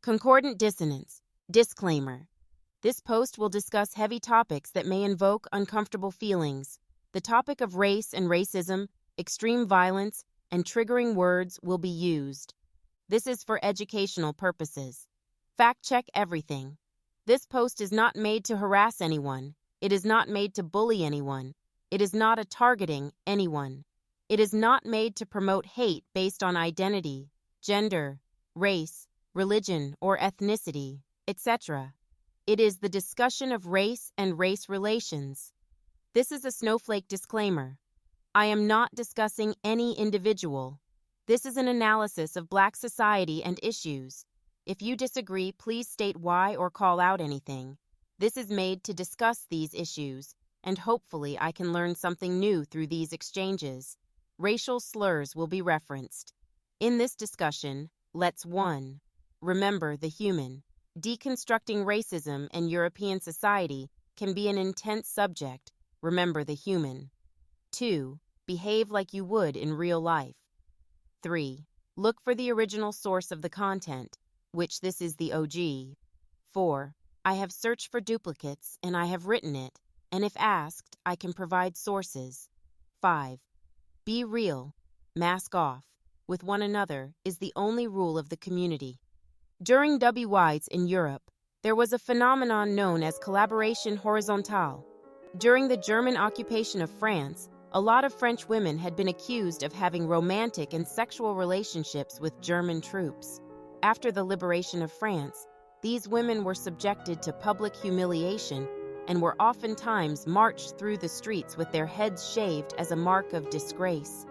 Concordant dissonance. Disclaimer. This post will discuss heavy topics that may invoke uncomfortable feelings. The topic of race and racism, extreme violence, and triggering words will be used. This is for educational purposes. Fact-check everything. This post is not made to harass anyone. It is not made to bully anyone. It is not a targeting anyone. It is not made to promote hate based on identity, gender, race, religion, or ethnicity, etc. It is the discussion of race and race relations. This is a snowflake disclaimer. I am not discussing any individual. This is an analysis of Black society and issues. If you disagree, please state why or call out anything. This is made to discuss these issues, and hopefully I can learn something new through these exchanges. Racial slurs will be referenced. In this discussion, let's 1. Remember the human. Deconstructing racism in European society can be an intense subject. Remember the human. 2. Behave like you would in real life. 3. Look for the original source of the content, which this is the OG. 4. I have searched for duplicates and I have written it, and if asked, I can provide sources. 5. Be real, mask off, with one another is the only rule of the community. During WYs in Europe, there was a phenomenon known as collaboration horizontale. During the German occupation of France, a lot of French women had been accused of having romantic and sexual relationships with German troops. After the liberation of France, these women were subjected to public humiliation and were oftentimes marched through the streets with their heads shaved as a mark of disgrace.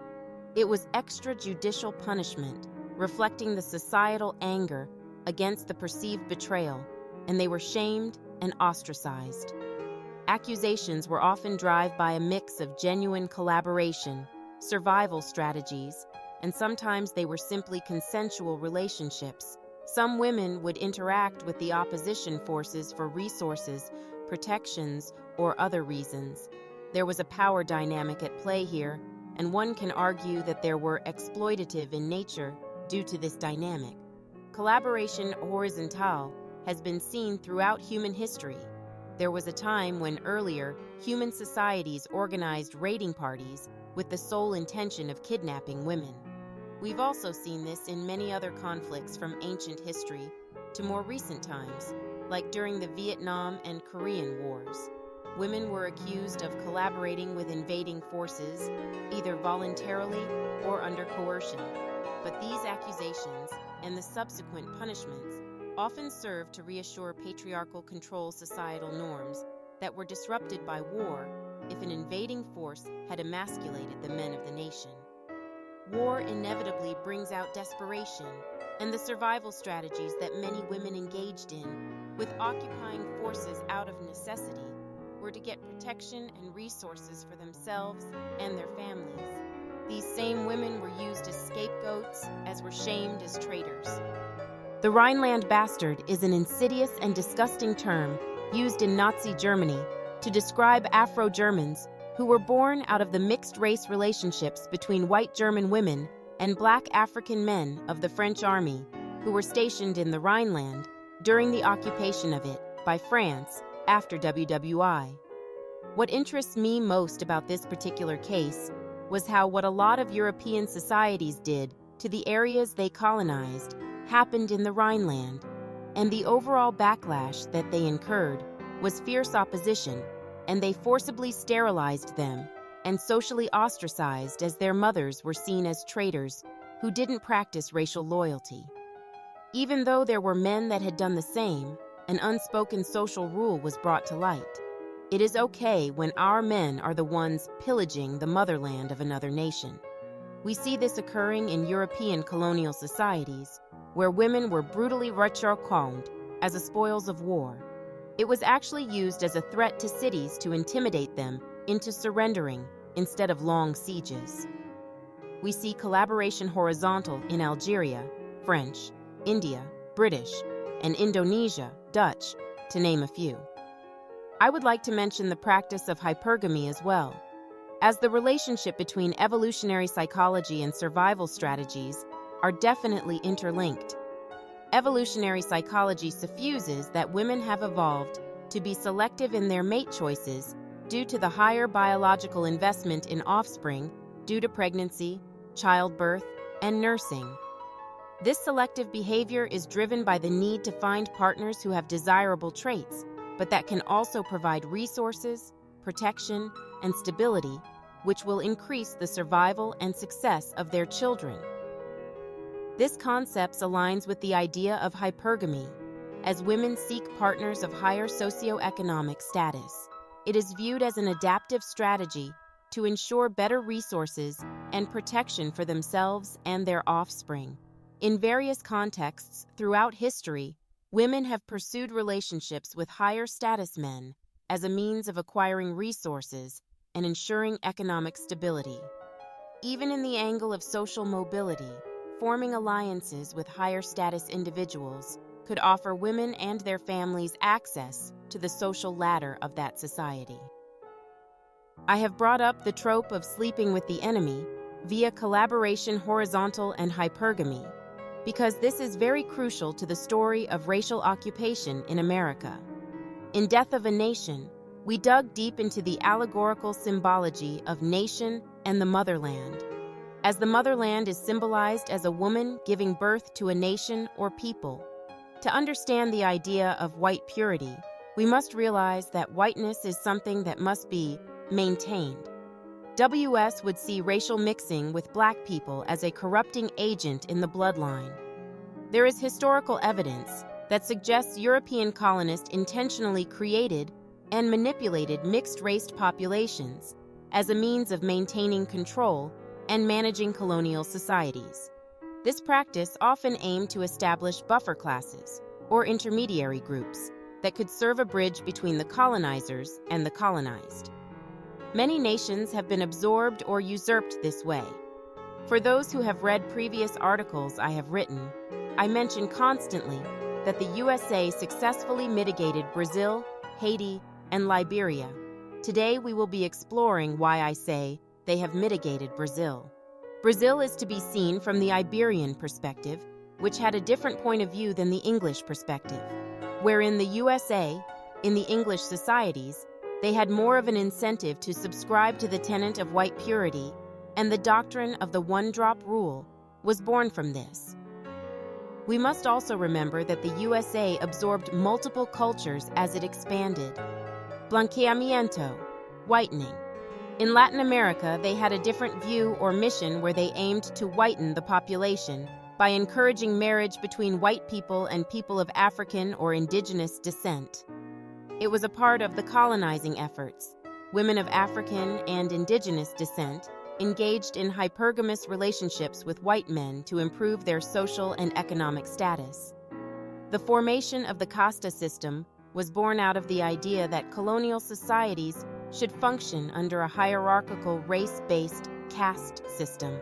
It was extrajudicial punishment, reflecting the societal anger against the perceived betrayal, and they were shamed and ostracized. Accusations were often driven by a mix of genuine collaboration, survival strategies, and sometimes they were simply consensual relationships. Some women would interact with the opposition forces for resources, protections, or other reasons. There was a power dynamic at play here, and one can argue that they were exploitative in nature due to this dynamic. Collaboration horizontale has been seen throughout human history. There was a time when earlier human societies organized raiding parties with the sole intention of kidnapping women. We've also seen this in many other conflicts from ancient history to more recent times, like during the Vietnam and Korean Wars. Women were accused of collaborating with invading forces, either voluntarily or under coercion. But these accusations and the subsequent punishments often served to reassure patriarchal control societal norms that were disrupted by war if an invading force had emasculated the men of the nation. War inevitably brings out desperation and the survival strategies that many women engaged in, with occupying forces out of necessity, were to get protection and resources for themselves and their families. These same women were used as scapegoats, as were shamed as traitors. The Rhineland bastard is an insidious and disgusting term used in Nazi Germany to describe Afro-Germans who were born out of the mixed-race relationships between white German women and Black African men of the French army who were stationed in the Rhineland during the occupation of it by France after WWI. What interests me most about this particular case was how what a lot of European societies did to the areas they colonized happened in the Rhineland, and the overall backlash that they incurred was fierce opposition, and they forcibly sterilized them and socially ostracized as their mothers were seen as traitors who didn't practice racial loyalty. Even though there were men that had done the same, an unspoken social rule was brought to light. It is okay when our men are the ones pillaging the motherland of another nation. We see this occurring in European colonial societies, where women were brutally rechomed as the spoils of war. It was actually used as a threat to cities to intimidate them into surrendering instead of long sieges. We see collaboration horizontal in Algeria, French, India, British, and Indonesia, Dutch, to name a few. I would like to mention the practice of hypergamy as well, as the relationship between evolutionary psychology and survival strategies are definitely interlinked. Evolutionary psychology suffuses that women have evolved to be selective in their mate choices due to the higher biological investment in offspring due to pregnancy, childbirth, and nursing. This selective behavior is driven by the need to find partners who have desirable traits, but that can also provide resources, protection, and stability, which will increase the survival and success of their children. This concept aligns with the idea of hypergamy. As women seek partners of higher socioeconomic status, it is viewed as an adaptive strategy to ensure better resources and protection for themselves and their offspring. In various contexts throughout history, women have pursued relationships with higher status men as a means of acquiring resources and ensuring economic stability. Even in the angle of social mobility, forming alliances with higher status individuals could offer women and their families access to the social ladder of that society. I have brought up the trope of sleeping with the enemy via collaboration, horizontal, and hypergamy because this is very crucial to the story of racial occupation in America. In Death of a Nation, we dug deep into the allegorical symbology of nation and the motherland, as the motherland is symbolized as a woman giving birth to a nation or people. To understand the idea of white purity, we must realize that whiteness is something that must be maintained. WS would see racial mixing with black people as a corrupting agent in the bloodline. There is historical evidence that suggests European colonists intentionally created and manipulated mixed-race populations as a means of maintaining control and managing colonial societies. This practice often aimed to establish buffer classes, or intermediary groups, that could serve a bridge between the colonizers and the colonized. Many nations have been absorbed or usurped this way. For those who have read previous articles I have written, I mention constantly that the USA successfully mitigated Brazil, Haiti, and Liberia. Today we will be exploring why I say they have mitigated Brazil. Brazil is to be seen from the Iberian perspective, which had a different point of view than the English perspective, wherein the USA, in the English societies, they had more of an incentive to subscribe to the tenet of white purity, and the doctrine of the one-drop rule was born from this. We must also remember that the USA absorbed multiple cultures as it expanded. Blanqueamiento, whitening. In Latin America, they had a different view or mission where they aimed to whiten the population by encouraging marriage between white people and people of African or indigenous descent. It was a part of the colonizing efforts. Women of African and indigenous descent engaged in hypergamous relationships with white men to improve their social and economic status. The formation of the casta system was born out of the idea that colonial societies should function under a hierarchical race-based caste system.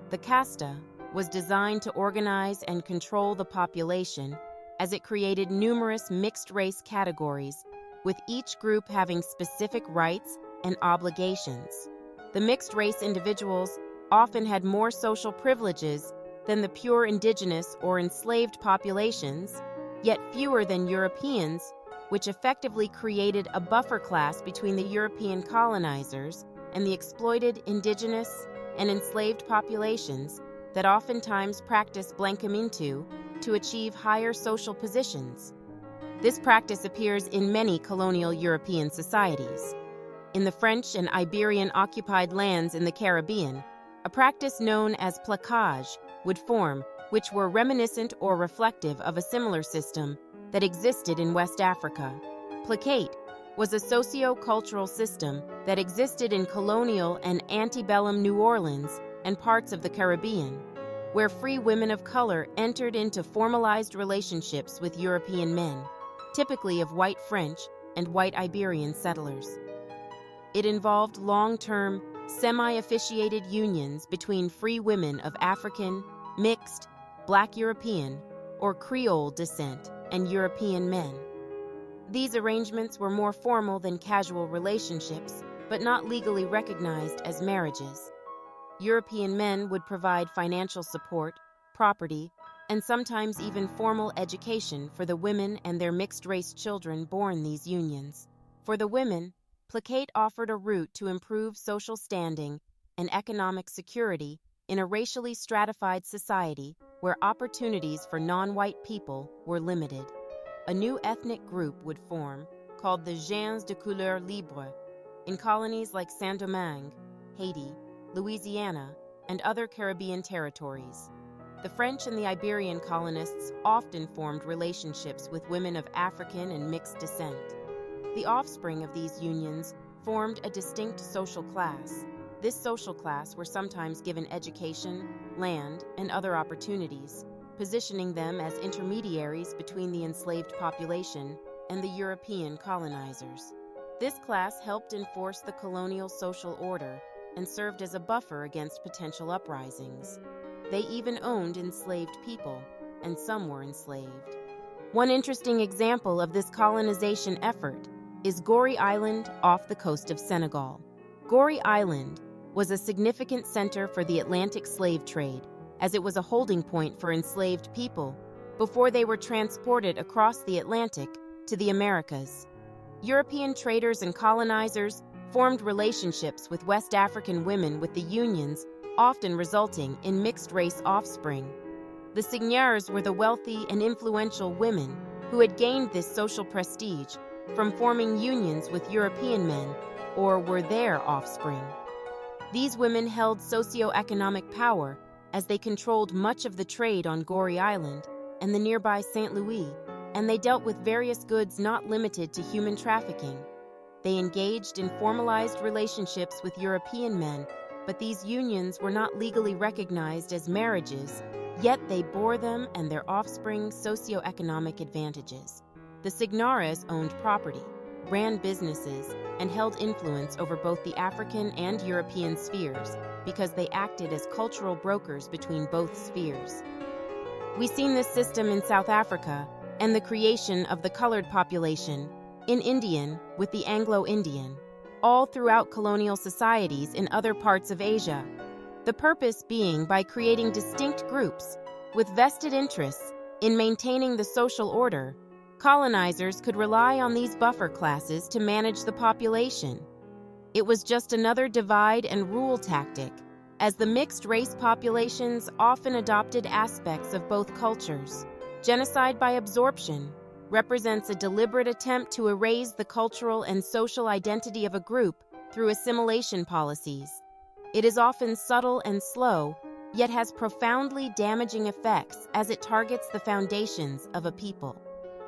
The casta was designed to organize and control the population as it created numerous mixed-race categories, with each group having specific rights and obligations. The mixed-race individuals often had more social privileges than the pure indigenous or enslaved populations, yet fewer than Europeans, which effectively created a buffer class between the European colonizers and the exploited indigenous and enslaved populations that oftentimes practice blanqueamiento to achieve higher social positions. This practice appears in many colonial European societies. In the French and Iberian occupied lands in the Caribbean, a practice known as placage would form, which were reminiscent or reflective of a similar system that existed in West Africa. Placate was a socio-cultural system that existed in colonial and antebellum New Orleans and parts of the Caribbean, where free women of color entered into formalized relationships with European men, typically of white French and white Iberian settlers. It involved long-term, semi-officiated unions between free women of African, mixed, Black European, or Creole descent and European men. These arrangements were more formal than casual relationships, but not legally recognized as marriages. European men would provide financial support, property, and sometimes even formal education for the women and their mixed-race children born these unions. For the women, placate offered a route to improve social standing and economic security in a racially stratified society where opportunities for non-white people were limited. A new ethnic group would form, called the gens de couleur libre, in colonies like Saint-Domingue, Haiti, Louisiana, and other Caribbean territories. The French and the Iberian colonists often formed relationships with women of African and mixed descent. The offspring of these unions formed a distinct social class. This social class were sometimes given education, land, and other opportunities, positioning them as intermediaries between the enslaved population and the European colonizers. This class helped enforce the colonial social order and served as a buffer against potential uprisings. They even owned enslaved people, and some were enslaved. One interesting example of this colonization effort is Gorée Island off the coast of Senegal. Gorée Island was a significant center for the Atlantic slave trade, as it was a holding point for enslaved people before they were transported across the Atlantic to the Americas. European traders and colonizers formed relationships with West African women with the unions, often resulting in mixed-race offspring. The seigneurs were the wealthy and influential women who had gained this social prestige from forming unions with European men or were their offspring. These women held socioeconomic power as they controlled much of the trade on Gorée Island and the nearby St. Louis, and they dealt with various goods not limited to human trafficking. They engaged in formalized relationships with European men, but these unions were not legally recognized as marriages, yet they bore them and their offspring socioeconomic advantages. The seigneurs owned property, ran businesses, and held influence over both the African and European spheres because they acted as cultural brokers between both spheres. We've seen this system in South Africa and the creation of the colored population, in Indian with the Anglo-Indian, all throughout colonial societies in other parts of Asia. The purpose being by creating distinct groups with vested interests in maintaining the social order, colonizers could rely on these buffer classes to manage the population. It was just another divide and rule tactic, as the mixed-race populations often adopted aspects of both cultures. Genocide by absorption represents a deliberate attempt to erase the cultural and social identity of a group through assimilation policies. It is often subtle and slow, yet has profoundly damaging effects as it targets the foundations of a people.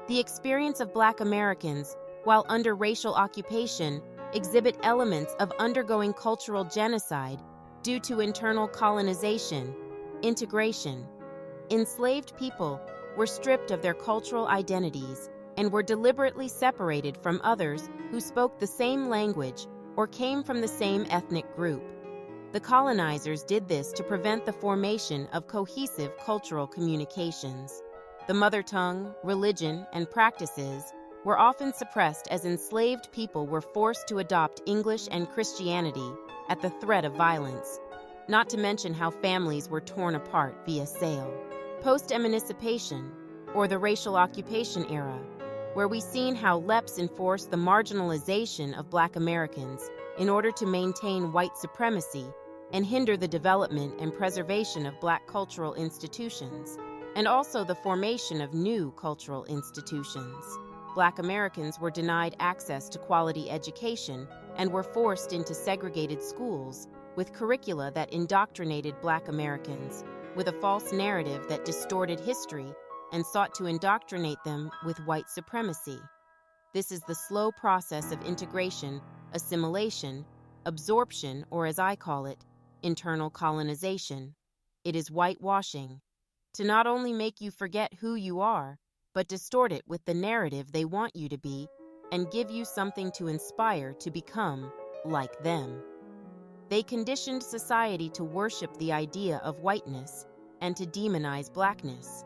The experience of Black Americans, while under racial occupation, exhibit elements of undergoing cultural genocide due to internal colonization, integration. Enslaved people were stripped of their cultural identities and were deliberately separated from others who spoke the same language or came from the same ethnic group. The colonizers did this to prevent the formation of cohesive cultural communications. The mother tongue, religion, and practices were often suppressed as enslaved people were forced to adopt English and Christianity at the threat of violence, not to mention how families were torn apart via sale. Post-emancipation, or the racial occupation era, where we've seen how LEPs enforced the marginalization of Black Americans in order to maintain white supremacy and hinder the development and preservation of Black cultural institutions, and also the formation of new cultural institutions. Black Americans were denied access to quality education and were forced into segregated schools with curricula that indoctrinated Black Americans with a false narrative that distorted history and sought to indoctrinate them with white supremacy. This is the slow process of integration, assimilation, absorption, or as I call it, internal colonization. It is whitewashing, to not only make you forget who you are, but distort it with the narrative they want you to be and give you something to inspire to become like them. They conditioned society to worship the idea of whiteness and to demonize Blackness.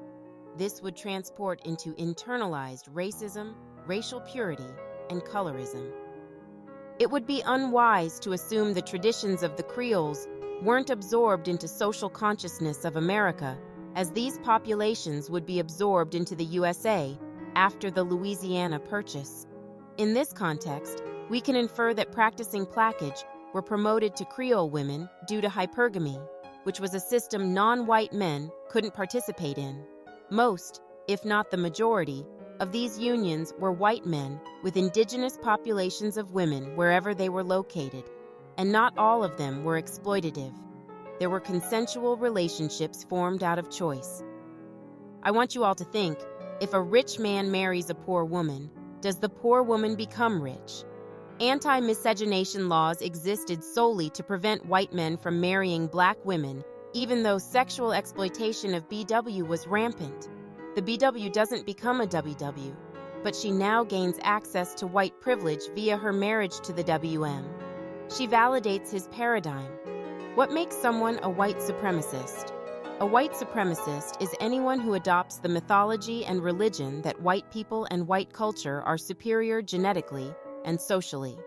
This would transport into internalized racism, racial purity, and colorism. It would be unwise to assume the traditions of the Creoles weren't absorbed into social consciousness of America, as these populations would be absorbed into the USA after the Louisiana Purchase. In this context, we can infer that practicing plaquage were promoted to Creole women due to hypergamy, which was a system non-white men couldn't participate in. Most, if not the majority, of these unions were white men with indigenous populations of women wherever they were located, and not all of them were exploitative. There were consensual relationships formed out of choice. I want you all to think, if a rich man marries a poor woman, does the poor woman become rich? Anti-miscegenation laws existed solely to prevent white men from marrying black women, even though sexual exploitation of BW was rampant. The BW doesn't become a WW, but she now gains access to white privilege via her marriage to the WM. She validates his paradigm. What makes someone a white supremacist? A white supremacist is anyone who adopts the mythology and religion that white people and white culture are superior genetically and socially,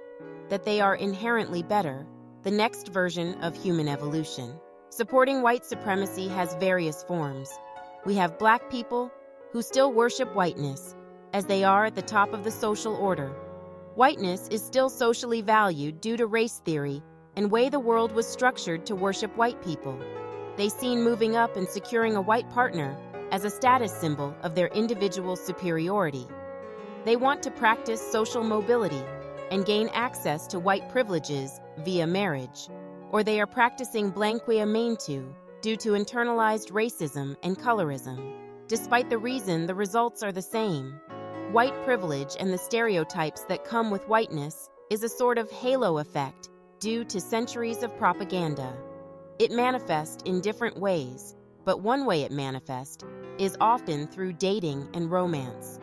that they are inherently better, the next version of human evolution. Supporting white supremacy has various forms. We have black people who still worship whiteness, as they are at the top of the social order. Whiteness is still socially valued due to race theory and way the world was structured to worship white people. They seen moving up and securing a white partner as a status symbol of their individual superiority. They want to practice social mobility and gain access to white privileges via marriage, or they are practicing blanquea maintu due to internalized racism and colorism. Despite the reason, the results are the same. White privilege and the stereotypes that come with whiteness is a sort of halo effect due to centuries of propaganda. It manifests in different ways, but one way it manifests is often through dating and romance.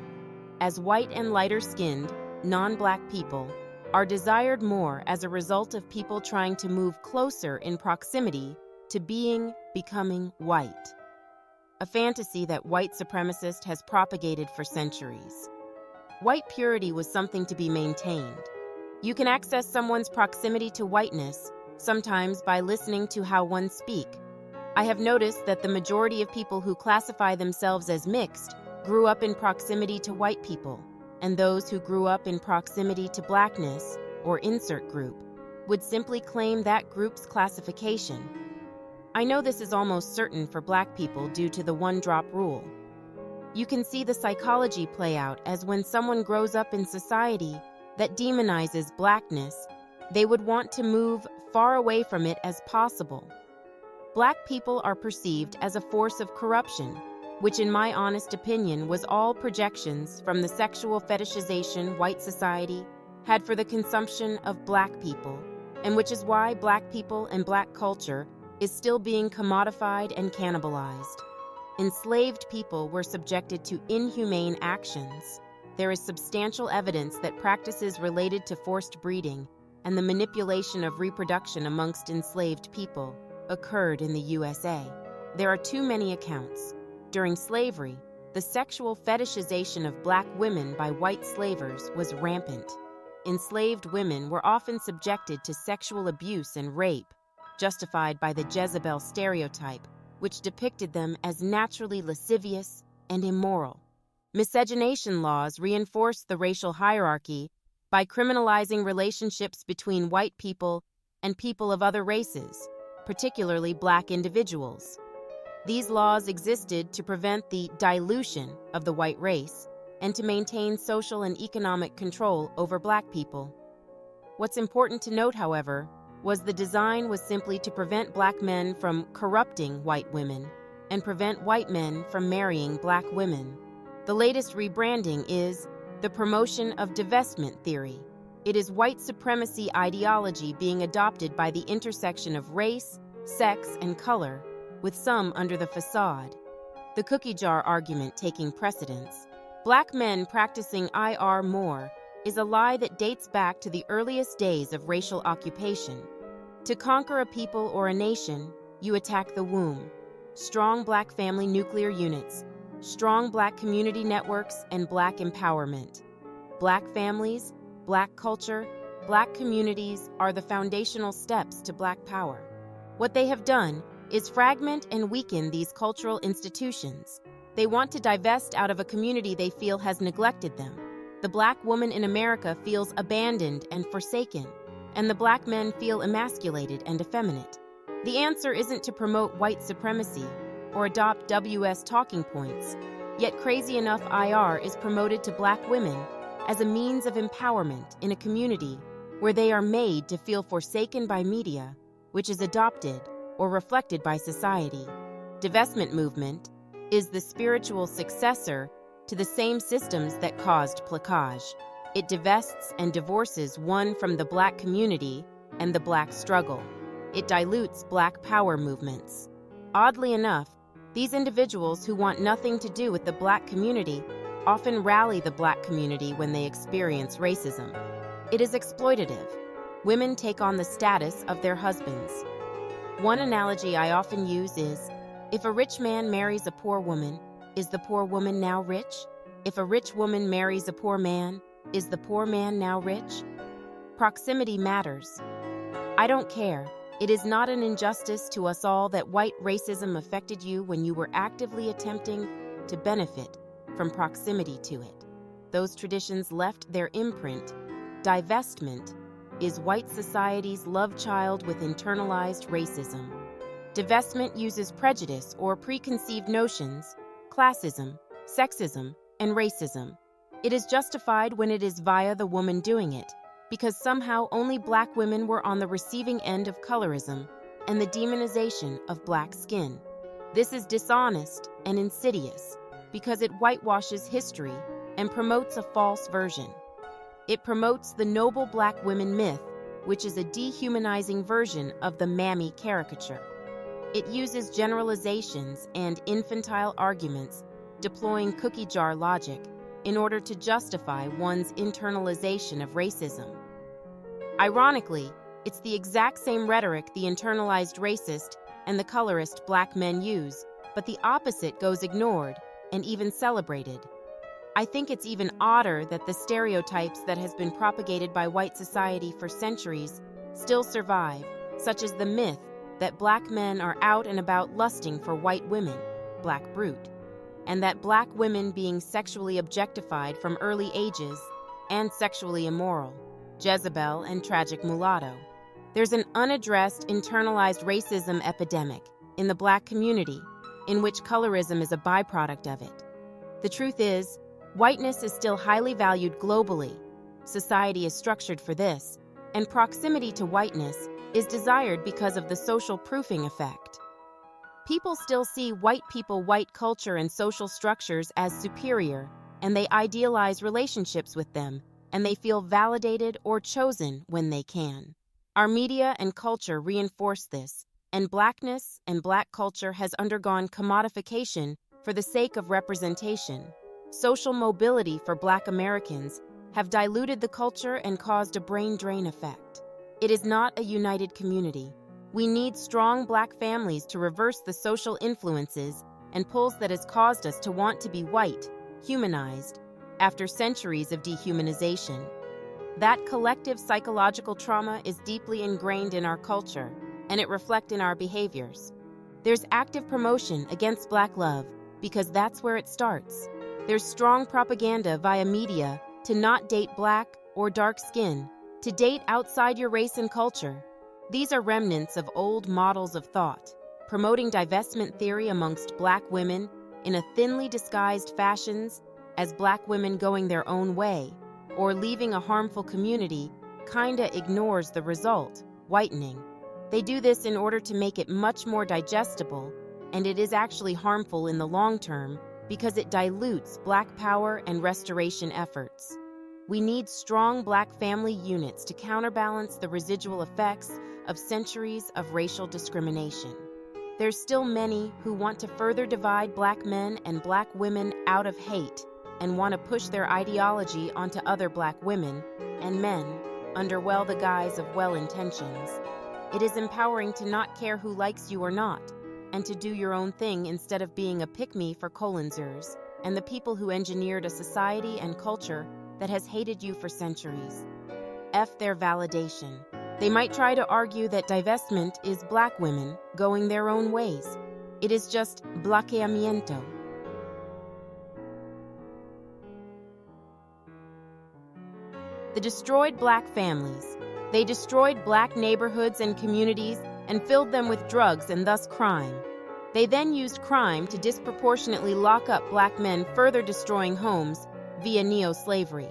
As white and lighter-skinned, non-black people are desired more as a result of people trying to move closer in proximity to becoming white. A fantasy that white supremacist has propagated for centuries. White purity was something to be maintained. You can access someone's proximity to whiteness, sometimes by listening to how one speak. I have noticed that the majority of people who classify themselves as mixed grew up in proximity to white people, and those who grew up in proximity to blackness, or insert group, would simply claim that group's classification. I know this is almost certain for black people due to the one-drop rule. You can see the psychology play out as when someone grows up in society that demonizes blackness, they would want to move far away from it as possible. Black people are perceived as a force of corruption, which in my honest opinion was all projections from the sexual fetishization white society had for the consumption of black people, and which is why black people and black culture is still being commodified and cannibalized. Enslaved people were subjected to inhumane actions. There is substantial evidence that practices related to forced breeding and the manipulation of reproduction amongst enslaved people occurred in the USA. There are too many accounts. During slavery, the sexual fetishization of black women by white slavers was rampant. Enslaved women were often subjected to sexual abuse and rape, justified by the Jezebel stereotype, which depicted them as naturally lascivious and immoral. Miscegenation laws reinforced the racial hierarchy by criminalizing relationships between white people and people of other races, particularly black individuals. These laws existed to prevent the dilution of the white race and to maintain social and economic control over black people. What's important to note, however, was the design was simply to prevent black men from corrupting white women and prevent white men from marrying black women. The latest rebranding is the promotion of divestment theory. It is white supremacy ideology being adopted by the intersection of race, sex, and color, with some under the facade. The cookie jar argument taking precedence. Black men practicing IR more is a lie that dates back to the earliest days of racial occupation. To conquer a people or a nation, you attack the womb. Strong black family nuclear units, strong black community networks, and black empowerment. Black families, black culture, black communities are the foundational steps to black power. What they have done is fragment and weaken these cultural institutions. They want to divest out of a community they feel has neglected them. The Black woman in America feels abandoned and forsaken, and the Black men feel emasculated and effeminate. The answer isn't to promote white supremacy or adopt WS talking points, yet Crazy Enough IR is promoted to Black women as a means of empowerment in a community where they are made to feel forsaken by media, which is adopted or reflected by society. Divestment movement is the spiritual successor to the same systems that caused placage. It divests and divorces one from the Black community and the Black struggle. It dilutes Black power movements. Oddly enough, these individuals who want nothing to do with the Black community often rally the Black community when they experience racism. It is exploitative. Women take on the status of their husbands. One analogy I often use is, if a rich man marries a poor woman, is the poor woman now rich? If a rich woman marries a poor man, is the poor man now rich? Proximity matters. I don't care. It is not an injustice to us all that white racism affected you when you were actively attempting to benefit from proximity to it. Those traditions left their imprint. Divestment is white society's love child with internalized racism. Divestment uses prejudice or preconceived notions, classism, sexism, and racism. It is justified when it is via the woman doing it, because somehow only Black women were on the receiving end of colorism and the demonization of Black skin. This is dishonest and insidious because it whitewashes history and promotes a false version. It promotes the noble Black women myth, which is a dehumanizing version of the mammy caricature. It uses generalizations and infantile arguments, deploying cookie jar logic in order to justify one's internalization of racism. Ironically, it's the exact same rhetoric the internalized racist and the colorist Black men use, but the opposite goes ignored and even celebrated. I think it's even odder that the stereotypes that has been propagated by white society for centuries still survive, such as the myth that Black men are out and about lusting for white women, Black brute, and that Black women being sexually objectified from early ages and sexually immoral, Jezebel and tragic mulatto. There's an unaddressed internalized racism epidemic in the Black community in which colorism is a byproduct of it. The truth is, whiteness is still highly valued globally. Society is structured for this, and proximity to whiteness is desired because of the social proofing effect. People still see white people, white culture, and social structures as superior, and they idealize relationships with them, and they feel validated or chosen when they can. Our media and culture reinforce this, and Blackness and Black culture has undergone commodification for the sake of representation. Social mobility for Black Americans have diluted the culture and caused a brain drain effect. It is not a united community. We need strong Black families to reverse the social influences and pulls that has caused us to want to be white, humanized, after centuries of dehumanization. That collective psychological trauma is deeply ingrained in our culture, and it reflects in our behaviors. There's active promotion against Black love because that's where it starts. There's strong propaganda via media to not date Black or dark skin, to date outside your race and culture. These are remnants of old models of thought, promoting divestment theory amongst Black women in a thinly disguised fashions as Black women going their own way or leaving a harmful community kinda ignores the result, whitening. They do this in order to make it much more digestible, and it is actually harmful in the long term because it dilutes Black power and restoration efforts. We need strong Black family units to counterbalance the residual effects of centuries of racial discrimination. There's still many who want to further divide Black men and Black women out of hate and want to push their ideology onto other Black women and men under the guise of well-intentions. It is empowering to not care who likes you or not, and to do your own thing instead of being a pick-me for colonizers and the people who engineered a society and culture that has hated you for centuries. F their validation. They might try to argue that divestment is black women going their own ways. It is just blanqueamiento. The destroyed black families. They destroyed black neighborhoods and communities and filled them with drugs and thus crime. They then used crime to disproportionately lock up black men, further destroying homes via neo-slavery.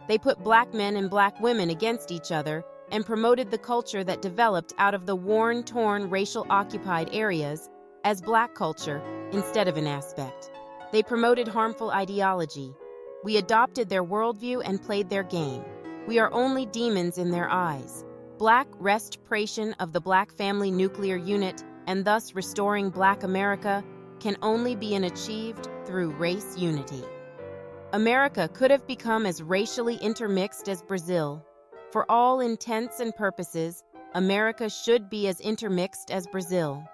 They put black men and black women against each other and promoted the culture that developed out of the worn, torn, racial-occupied areas as black culture instead of an aspect. They promoted harmful ideology. We adopted their worldview and played their game. We are only demons in their eyes. Black restoration of the black family nuclear unit and thus restoring Black America can only be achieved through race unity. America could have become as racially intermixed as Brazil. For all intents and purposes, America should be as intermixed as Brazil.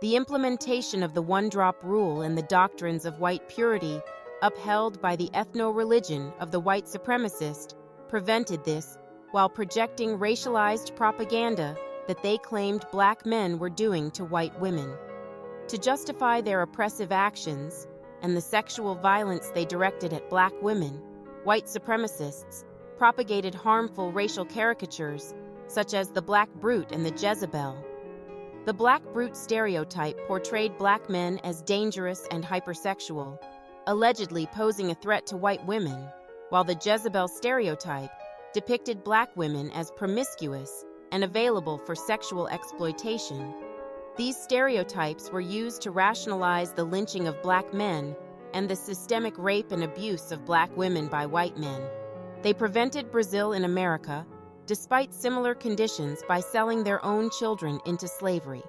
The implementation of the one-drop rule and the doctrines of white purity, upheld by the ethno-religion of the white supremacist, prevented this while projecting racialized propaganda that they claimed black men were doing to white women. To justify their oppressive actions and the sexual violence they directed at black women, white supremacists propagated harmful racial caricatures such as the Black Brute and the Jezebel. The Black Brute stereotype portrayed black men as dangerous and hypersexual, allegedly posing a threat to white women, while the Jezebel stereotype depicted black women as promiscuous and available for sexual exploitation. These stereotypes were used to rationalize the lynching of black men and the systemic rape and abuse of black women by white men. They prevented Brazil in America, despite similar conditions, by selling their own children into slavery.